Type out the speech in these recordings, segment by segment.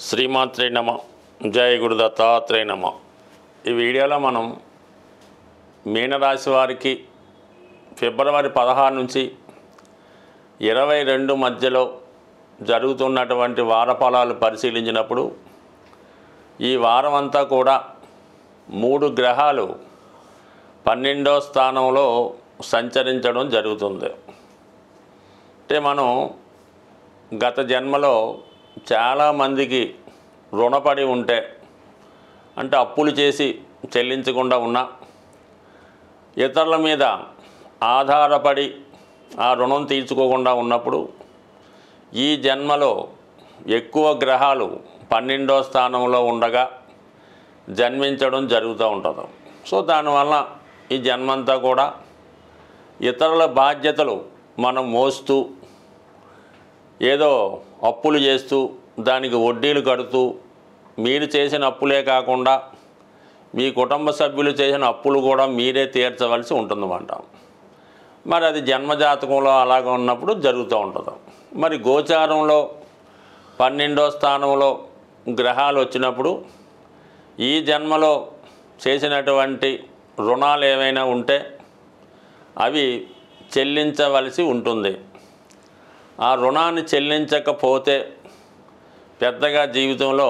శ్రీమాత్రే నమ. జయ గురు దత్తాత్రేయ నమ. ఈ వీడియోలో మనం మీనరాశి వారికి ఫిబ్రవరి 16 నుంచి 22 మధ్యలో జరుగుతున్నటువంటి వారఫలాలు పరిశీలించినప్పుడు ఈ వారం అంతా కూడా 3 గ్రహాలు 12వ స్థానంలో సంచరించడం జరుగుతుంది. అంటే మనం గత జన్మలో చాలామందికి రుణపడి ఉంటే, అంటే అప్పులు చేసి చెల్లించకుండా ఉన్నా, ఇతరుల మీద ఆధారపడి ఆ రుణం తీర్చుకోకుండా ఉన్నప్పుడు ఈ జన్మలో ఎక్కువ గ్రహాలు 12వ స్థానంలో ఉండగా జన్మించడం జరుగుతూ ఉంటుంది. సో దానివల్ల ఈ జన్మంతా కూడా ఇతరుల బాధ్యతలు మనం మోస్తూ, ఏదో అప్పులు చేస్తూ దానికి వడ్డీలు కడుతూ, మీరు చేసిన అప్పులే కాకుండా మీ కుటుంబ సభ్యులు చేసిన అప్పులు కూడా మీరే తీర్చవలసి ఉంటుందన్నమాట. మరి అది జన్మజాతకంలో అలాగ ఉన్నప్పుడు జరుగుతూ ఉంటుంది. మరి గోచారంలో 12వ స్థానంలో గ్రహాలు వచ్చినప్పుడు ఈ జన్మలో చేసినటువంటి రుణాలు ఏవైనా ఉంటే అవి చెల్లించవలసి ఉంటుంది. ఆ రుణాన్ని చెల్లించకపోతే పెద్దగా జీవితంలో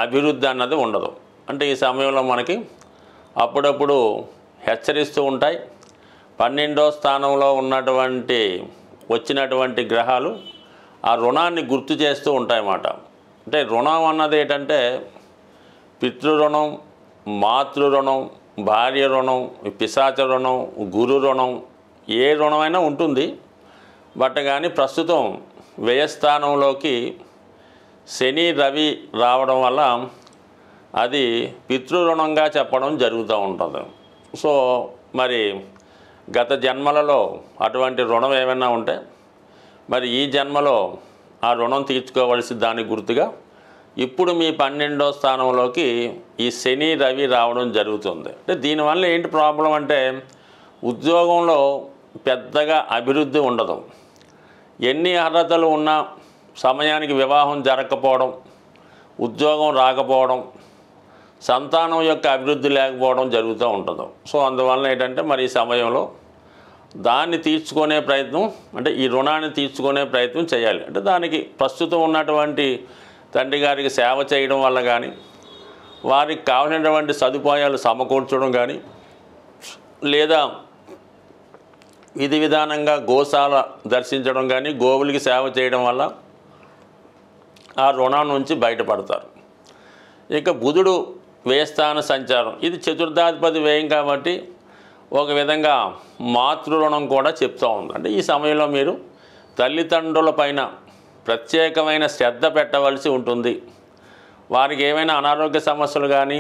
అభివృద్ధి అన్నది ఉండదు. అంటే ఈ సమయంలో మనకి అప్పుడప్పుడు హెచ్చరిస్తూ ఉంటాయి. 12వ స్థానంలో వచ్చినటువంటి గ్రహాలు ఆ రుణాన్ని గుర్తు చేస్తూ ఉంటాయన్నమాట. అంటే రుణం అన్నది ఏంటంటే పితృరుణం, మాతృ రుణం, భార్య రుణం, పిశాచ రుణం, గురు రుణం, ఏ రుణమైనా ఉంటుంది. బట్ కానీ ప్రస్తుతం వ్యయస్థానంలోకి శని రవి రావడం వల్ల అది పితృరుణంగా చెప్పడం జరుగుతూ ఉంటుంది. సో మరి గత జన్మలలో అటువంటి రుణం ఏమైనా ఉంటే మరి ఈ జన్మలో ఆ రుణం తీర్చుకోవలసి దానికి గుర్తుగా ఇప్పుడు మీ 12వ స్థానంలోకి ఈ శని రవి రావడం జరుగుతుంది. అంటే దీనివల్ల ఏంటి ప్రాబ్లం అంటే ఉద్యోగంలో పెద్దగా అభివృద్ధి ఉండదు. ఎన్ని అర్హతలు ఉన్నా సమయానికి వివాహం జరగకపోవడం, ఉద్యోగం రాకపోవడం, సంతానం యొక్క అభివృద్ధి లేకపోవడం జరుగుతూ ఉంటుంది. సో అందువల్ల ఏంటంటే మరి ఈ సమయంలో దాన్ని తీర్చుకునే ప్రయత్నం, అంటే ఈ రుణాన్ని తీర్చుకునే ప్రయత్నం చేయాలి. అంటే దానికి ప్రస్తుతం ఉన్నటువంటి తండ్రి గారికి సేవ చేయడం వల్ల కానీ, వారికి కావాల్సినటువంటి సదుపాయాలు సమకూర్చడం కానీ, లేదా విధి విధానంగా గోశాల దర్శించడం కానీ, గోవులకి సేవ చేయడం వల్ల ఆ రుణం నుంచి బయటపడతారు. ఇక బుధుడు వ్యయస్థాన సంచారం, ఇది చతుర్థాధిపతి వ్యయం కాబట్టి ఒక విధంగా మాతృ రుణం కూడా చెప్తూ ఉంది. అంటే ఈ సమయంలో మీరు తల్లిదండ్రుల పైన ప్రత్యేకమైన శ్రద్ధ పెట్టవలసి ఉంటుంది. వారికి ఏమైనా అనారోగ్య సమస్యలు కానీ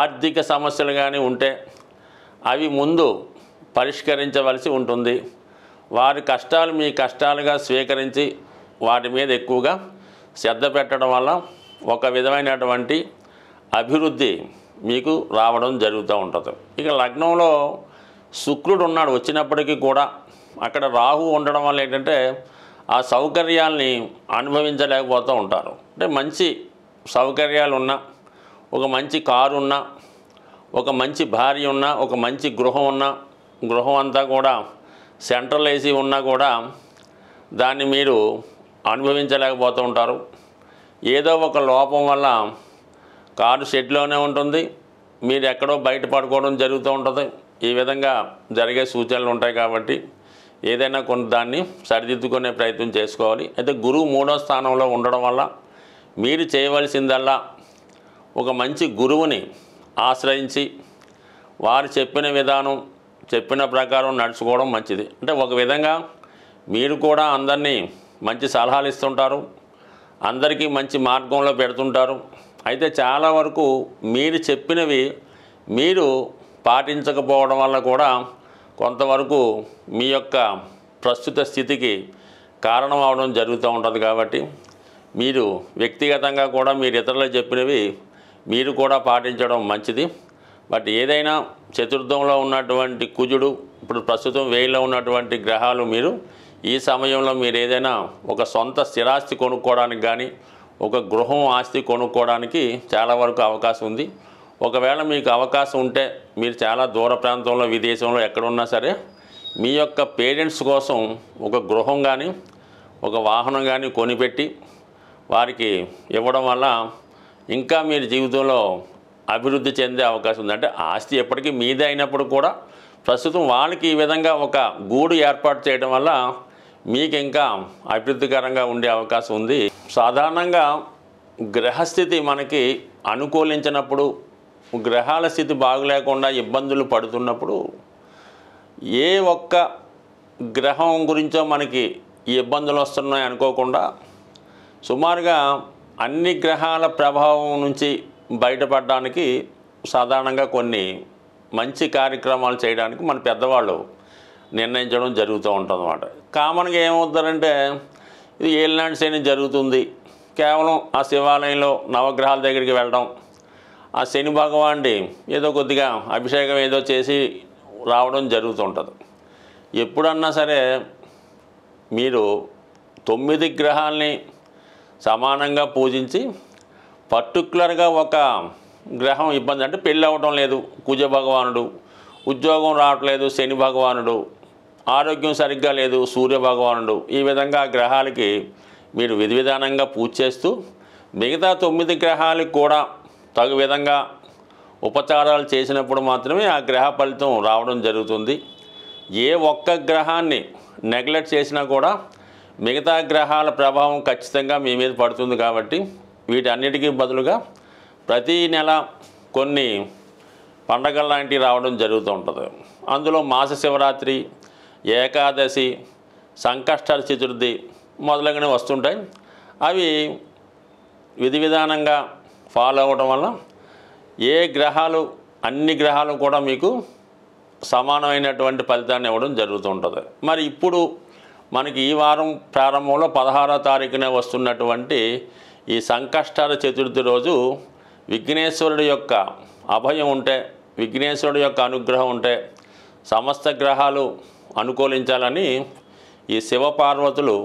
ఆర్థిక సమస్యలు కానీ ఉంటే అవి ముందు పరిష్కరించవలసి ఉంటుంది. వారి కష్టాలు మీ కష్టాలుగా స్వీకరించి వాటి మీద ఎక్కువగా శ్రద్ధ పెట్టడం వల్ల ఒక విధమైనటువంటి అభివృద్ధి మీకు రావడం జరుగుతూ ఉంటుంది. ఇక లగ్నంలో శుక్రుడు ఉన్నాడు వచ్చినప్పటికీ కూడా అక్కడ రాహు ఉండడం వల్ల ఏంటంటే ఆ సౌకర్యాల్ని అనుభవించలేకపోతూ ఉంటారు. అంటే మంచి సౌకర్యాలు ఉన్నా, ఒక మంచి కారు ఉన్నా, ఒక మంచి భార్య ఉన్నా, ఒక మంచి గృహం ఉన్నా, గృహం అంతా కూడా సెంట్రల్ ఏసీ ఉన్నా కూడా దాన్ని మీరు అనుభవించలేకపోతూ ఉంటారు. ఏదో ఒక లోపం వల్ల కారు షెడ్లోనే ఉంటుంది, మీరు ఎక్కడో బయట పడుకోవడం జరుగుతూ ఉంటుంది. ఈ విధంగా జరిగే సూచనలు ఉంటాయి. కాబట్టి ఏదైనా కొన్ని దాన్ని సరిదిద్దుకునే ప్రయత్నం చేసుకోవాలి. అయితే గురువు 3వ స్థానంలో ఉండడం వల్ల మీరు చేయవలసిందల్లా ఒక మంచి గురువుని ఆశ్రయించి వారు చెప్పిన విధానం, చెప్పిన ప్రకారం నడుచుకోవడం మంచిది. అంటే ఒక విధంగా మీరు కూడా అందరినీ మంచి సలహాలు ఇస్తుంటారు, అందరికీ మంచి మార్గంలో పెడుతుంటారు. అయితే చాలా వరకు మీరు చెప్పినవి మీరు పాటించకపోవడం వల్ల కూడా కొంతవరకు మీ యొక్క ప్రస్తుత స్థితికి కారణం అవడం జరుగుతూ ఉంటుంది. కాబట్టి మీరు వ్యక్తిగతంగా కూడా మీరు ఇతరులకు చెప్పినవి మీరు కూడా పాటించడం మంచిది. బట్ ఏదైనా చతుర్థంలో ఉన్నటువంటి కుజుడు, ఇప్పుడు ప్రస్తుతం వ్యయంలో ఉన్నటువంటి గ్రహాలు, మీరు ఈ సమయంలో మీరు ఏదైనా ఒక సొంత స్థిరాస్తి కొనుక్కోవడానికి కానీ, ఒక గృహం ఆస్తి కొనుక్కోవడానికి చాలా వరకు అవకాశం ఉంది. ఒకవేళ మీకు అవకాశం ఉంటే మీరు చాలా దూర ప్రాంతంలో విదేశంలో ఎక్కడున్నా సరే మీ యొక్క పేరెంట్స్ కోసం ఒక గృహం కానీ ఒక వాహనం కానీ కొనిపెట్టి వారికి ఇవ్వడం వల్ల ఇంకా మీరు జీవితంలో అభివృద్ధి చెందే అవకాశం ఉంది. అంటే ఆస్తి ఎప్పటికీ మీదే అయినప్పుడు కూడా ప్రస్తుతం వాళ్ళకి ఈ విధంగా ఒక గూడు ఏర్పాటు చేయడం వల్ల మీకు ఇంకా అభివృద్ధికరంగా ఉండే అవకాశం ఉంది. సాధారణంగా గ్రహస్థితి మనకి అనుకూలించినప్పుడు, గ్రహాల స్థితి బాగులేకుండా ఇబ్బందులు పడుతున్నప్పుడు ఏ ఒక్క గ్రహం గురించో మనకి ఈ ఇబ్బందులు వస్తున్నాయి అనుకోకుండా సుమారుగా అన్ని గ్రహాల ప్రభావం నుంచి బయటపడడానికి సాధారణంగా కొన్ని మంచి కార్యక్రమాలు చేయడానికి మన పెద్దవాళ్ళు నిర్ణయించడం జరుగుతూ ఉంటుంది అన్నమాట. కామన్గా ఏమవుతారంటే ఇది ఏలినాటి శని జరుగుతుంది, కేవలం ఆ శివాలయంలో నవగ్రహాల దగ్గరికి వెళ్ళడం, ఆ శని భగవానుడి ఏదో కొద్దిగా అభిషేకం ఏదో చేసి రావడం జరుగుతుంటుంది. ఎప్పుడన్నా సరే మీరు 9 గ్రహాలని సమానంగా పూజించి పర్టికులర్గా ఒక గ్రహం ఇబ్బంది అంటే పెళ్ళి అవ్వడం లేదు కుజ భగవానుడు, ఉద్యోగం రావట్లేదు శని భగవానుడు, ఆరోగ్యం సరిగ్గా లేదు సూర్య భగవానుడు, ఈ విధంగా గ్రహాలకి మీరు విధి విధానంగా పూజ చేస్తూ మిగతా 9 గ్రహాలకు కూడా తగు విధంగా ఉపచారాలు చేసినప్పుడు మాత్రమే ఆ గ్రహ ఫలితం రావడం జరుగుతుంది. ఏ ఒక్క గ్రహాన్ని నెగ్లెక్ట్ చేసినా కూడా మిగతా గ్రహాల ప్రభావం ఖచ్చితంగా మీ మీద పడుతుంది. కాబట్టి వీటన్నిటికీ బదులుగా ప్రతీ నెల కొన్ని పండగలు లాంటివి రావడం జరుగుతూ ఉంటుంది. అందులో మాస శివరాత్రి, ఏకాదశి, సంకష్ట చతుర్థి మొదలగునవి వస్తుంటాయి. అవి విధి విధానంగా ఫాలో అవ్వడం వల్ల ఏ గ్రహాలు అన్ని గ్రహాలు కూడా మీకు సమానమైనటువంటి ఫలితాన్ని ఇవ్వడం జరుగుతూ ఉంటుంది. మరి ఇప్పుడు మనకి ఈ వారం ప్రారంభంలో 16వ తారీఖున వస్తున్నటువంటి ఈ సంకష్టాల చతుర్థి రోజు విఘ్నేశ్వరుడి యొక్క అభయం ఉంటే, విఘ్నేశ్వరుడి యొక్క అనుగ్రహం ఉంటే సమస్త గ్రహాలు అనుకూలించాలని ఈ శివపార్వతులు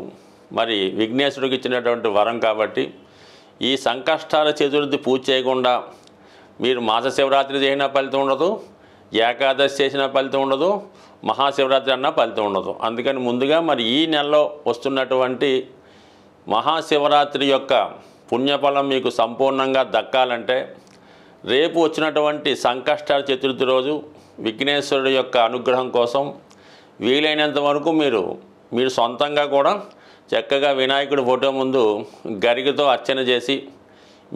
మరి విఘ్నేశ్వరుడికి ఇచ్చినటువంటి వరం. కాబట్టి ఈ సంకష్టాల చతుర్థి పూజ చేయకుండా మీరు మాస శివరాత్రి చేసిన ఫలితం ఉండదు, ఏకాదశి చేసిన ఫలితం ఉండదు, మహాశివరాత్రి అన్న ఫలితం ఉండదు. అందుకని ముందుగా మరి ఈ నెలలో వస్తున్నటువంటి మహాశివరాత్రి యొక్క పుణ్యఫలం మీకు సంపూర్ణంగా దక్కాలంటే రేపు వచ్చినటువంటి సంకష్టాల చతుర్థి రోజు విఘ్నేశ్వరుడి యొక్క అనుగ్రహం కోసం వీలైనంత వరకు మీరు సొంతంగా కూడా చక్కగా వినాయకుడి ఫోటో ముందు గరికతో అర్చన చేసి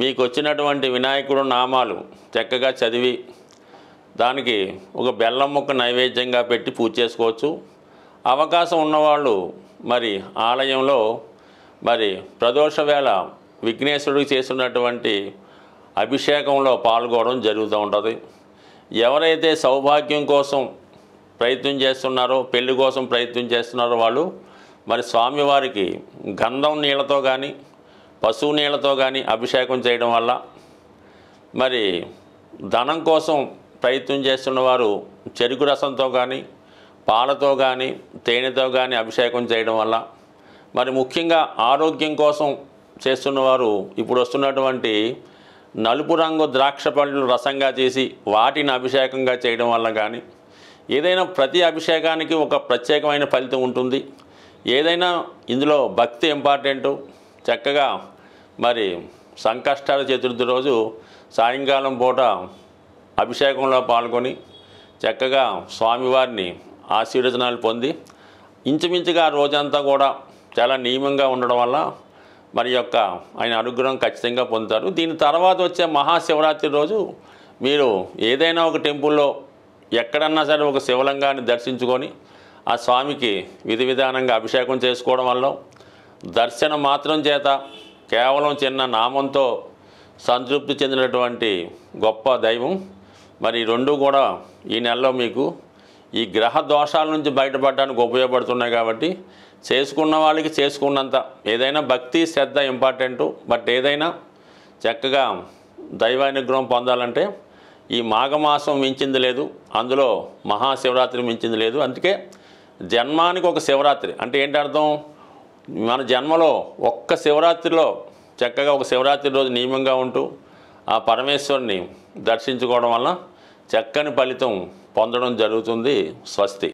మీకు వచ్చినటువంటి వినాయకుడు నామాలు చక్కగా చదివి దానికి ఒక బెల్లం ముక్క నైవేద్యంగా పెట్టి పూజ చేసుకోవచ్చు. అవకాశం ఉన్నవాళ్ళు మరి ఆలయంలో మరి ప్రదోష వేళ విఘ్నేశ్వరుడికి చేస్తున్నటువంటి అభిషేకంలో పాల్గొనడం జరుగుతూ ఉంటుంది. ఎవరైతే సౌభాగ్యం కోసం ప్రయత్నం చేస్తున్నారో, పెళ్లి కోసం ప్రయత్నం చేస్తున్నారో వాళ్ళు మరి స్వామివారికి గంధం నీళ్ళతో కానీ పశువు నీళ్ళతో కానీ అభిషేకం చేయడం వల్ల, మరి ధనం కోసం ప్రయత్నం చేస్తున్న వారు చెరుకు రసంతో కానీ పాలతో కానీ తేనెతో కానీ అభిషేకం చేయడం వల్ల, మరి ముఖ్యంగా ఆరోగ్యం కోసం చేస్తున్నవారు ఇప్పుడు వస్తున్నటువంటి నలుపు రంగు ద్రాక్ష పళ్ళు రసంగా చేసి వాటిని అభిషేకంగా చేయడం వల్ల కానీ, ఏదైనా ప్రతి అభిషేకానికి ఒక ప్రత్యేకమైన ఫలితం ఉంటుంది. ఏదైనా ఇందులో భక్తి ఇంపార్టెంటు. చక్కగా మరి సంకష్టాల చతుర్థి రోజు సాయంకాలం పూట అభిషేకంలో పాల్గొని చక్కగా స్వామివారిని ఆశీర్వచనాలు పొంది ఇంచుమించుగా రోజంతా కూడా చాలా నియమంగా ఉండడం వల్ల మరి యొక్క ఆయన అనుగ్రహం ఖచ్చితంగా పొందుతారు. దీని తర్వాత వచ్చే మహాశివరాత్రి రోజు మీరు ఏదైనా ఒక టెంపుల్లో ఎక్కడన్నా సరే ఒక శివలింగాన్ని దర్శించుకొని ఆ స్వామికి విధి విధానంగా అభిషేకం చేసుకోవడం వల్ల, దర్శనం మాత్రం చేత కేవలం చిన్న నామంతో సంతృప్తి చెందినటువంటి గొప్ప దైవం మరి రెండు కూడా ఈ నెలలో మీకు ఈ గ్రహ దోషాల నుంచి బయటపడడానికి ఉపయోగపడుతున్నాయి. కాబట్టి చేసుకున్న వాళ్ళకి చేసుకున్నంత ఏదైనా భక్తి శ్రద్ధ ఇంపార్టెంటు. బట్ ఏదైనా చక్కగా దైవానుగ్రహం పొందాలంటే ఈ మాఘమాసం మించింది లేదు, అందులో మహాశివరాత్రి మించింది లేదు. అందుకే జన్మానికి ఒక శివరాత్రి అంటే ఏంటి అర్థం? మన జన్మలో ఒక్క శివరాత్రిలో చక్కగా ఒక శివరాత్రి రోజు నియమంగా ఉంటూ ఆ పరమేశ్వరుని దర్శించుకోవడం వలన చక్కని ఫలితం పొందడం జరుగుతుంది. స్వస్తి.